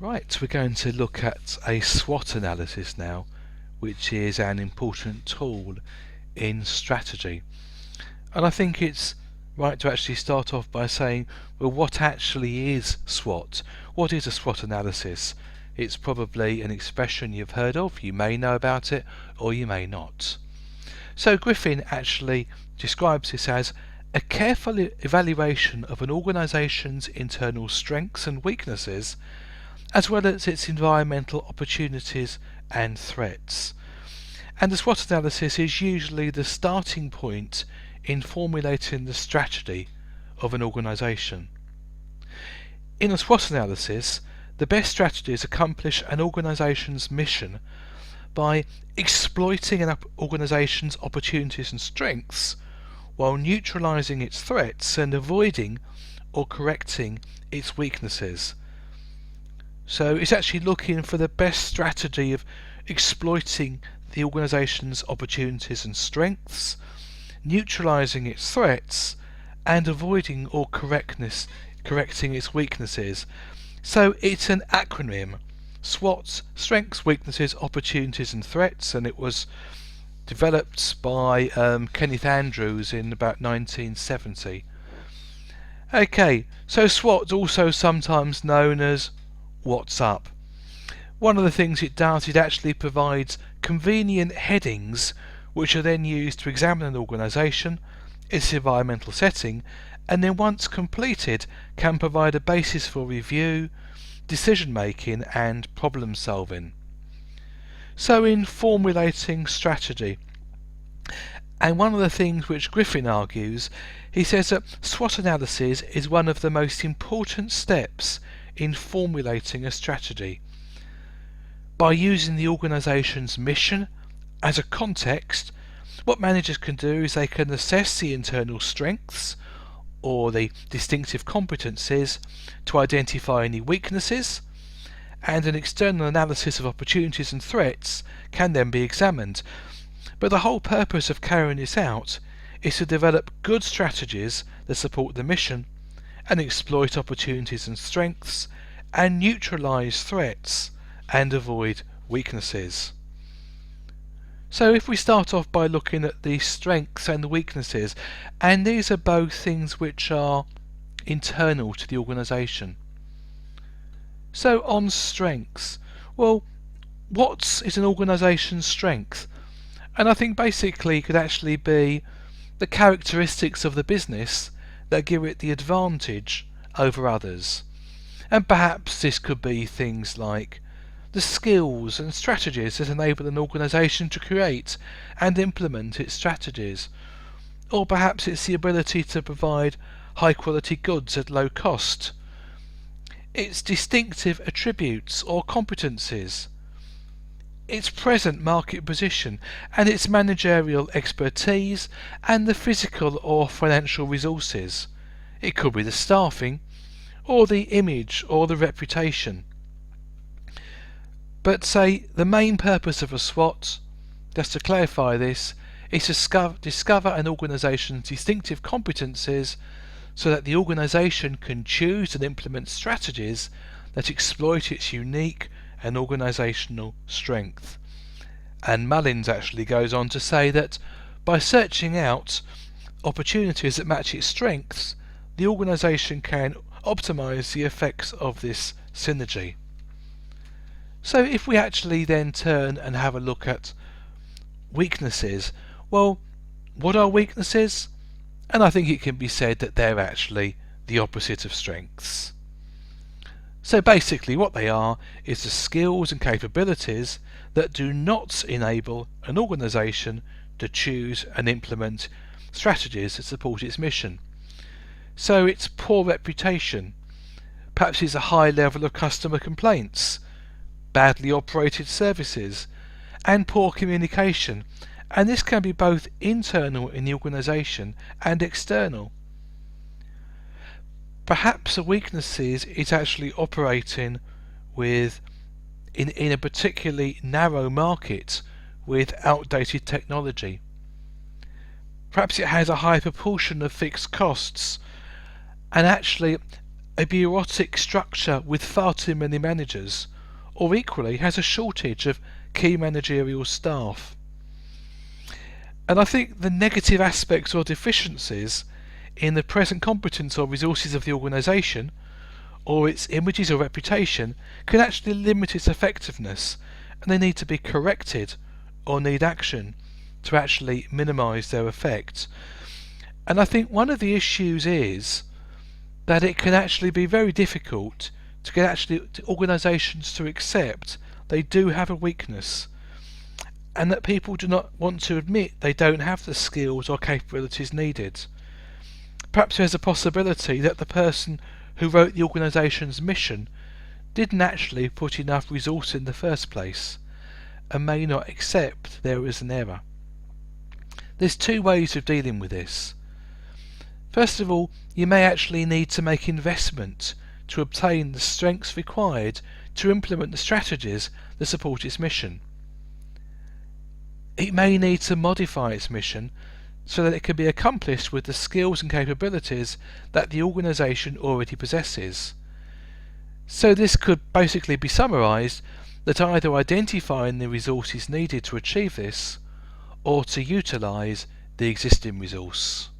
Right, we're going to look at a SWOT analysis now, which is an important tool in strategy. And I think it's right to actually start off by saying, well, what actually is SWOT? What is a SWOT analysis? It's probably an expression you've heard of, you may know about it, or you may not. So Griffin actually describes this as a careful evaluation of an organisation's internal strengths and weaknesses, as well as its environmental opportunities and threats. And the SWOT analysis is usually the starting point in formulating the strategy of an organisation. In a SWOT analysis, the best strategies accomplish an organisation's mission by exploiting an organisation's opportunities and strengths while neutralising its threats and avoiding or correcting its weaknesses. So it's actually looking for the best strategy of exploiting the organisation's opportunities and strengths, neutralising its threats, and avoiding or correcting its weaknesses. So it's an acronym: SWOT, Strengths, Weaknesses, Opportunities and Threats, and it was developed by Kenneth Andrews in about 1970. Okay, so SWOT, also sometimes known as What's Up. One of the things it does, it actually provides convenient headings which are then used to examine an organisation, its environmental setting, and then once completed can provide a basis for review, decision making and problem solving. So in formulating strategy, and one of the things which Griffin argues, he says that SWOT analysis is one of the most important steps in formulating a strategy. By using the organisation's mission as a context, what managers can do is they can assess the internal strengths or the distinctive competencies to identify any weaknesses, and an external analysis of opportunities and threats can then be examined. But the whole purpose of carrying this out is to develop good strategies that support the mission and exploit opportunities and strengths and neutralise threats and avoid weaknesses. So if we start off by looking at the strengths and the weaknesses, and these are both things which are internal to the organisation. So on strengths, well, what is an organisation's strength? And I think basically it could actually be the characteristics of the business that give it the advantage over others. And perhaps this could be things like the skills and strategies that enable an organisation to create and implement its strategies. Or perhaps it's the ability to provide high quality goods at low cost. Its distinctive attributes or competencies, its present market position and its managerial expertise and the physical or financial resources. It could be the staffing or the image or the reputation. But say the main purpose of a SWOT, just to clarify this, is to discover an organisation's distinctive competencies so that the organisation can choose and implement strategies that exploit its unique and organisational strength. And Mullins actually goes on to say that by searching out opportunities that match its strengths, the organisation can optimise the effects of this synergy. So if we actually then turn and have a look at weaknesses, well, what are weaknesses? And I think it can be said that they're actually the opposite of strengths. So basically what they are is the skills and capabilities that do not enable an organisation to choose and implement strategies that support its mission. So it's poor reputation, perhaps it's a high level of customer complaints, badly operated services, and poor communication, and this can be both internal in the organisation and external. Perhaps a weakness is actually operating in a particularly narrow market with outdated technology. Perhaps it has a high proportion of fixed costs, and actually a bureaucratic structure with far too many managers, or equally has a shortage of key managerial staff. And I think the negative aspects or deficiencies in the present competence or resources of the organisation, or its images or reputation, can actually limit its effectiveness, and they need to be corrected or need action to actually minimise their effect. And I think one of the issues is that it can actually be very difficult to get organisations to accept they do have a weakness, and that people do not want to admit they don't have the skills or capabilities needed. Perhaps there's a possibility that the person who wrote the organisation's mission didn't actually put enough resource in the first place, and may not accept there is an error. There's two ways of dealing with this. First of all, you may actually need to make investment to obtain the strengths required to implement the strategies that support its mission. It may need to modify its mission so that it can be accomplished with the skills and capabilities that the organisation already possesses. So this could basically be summarised that either identifying the resources needed to achieve this, or to utilise the existing resource.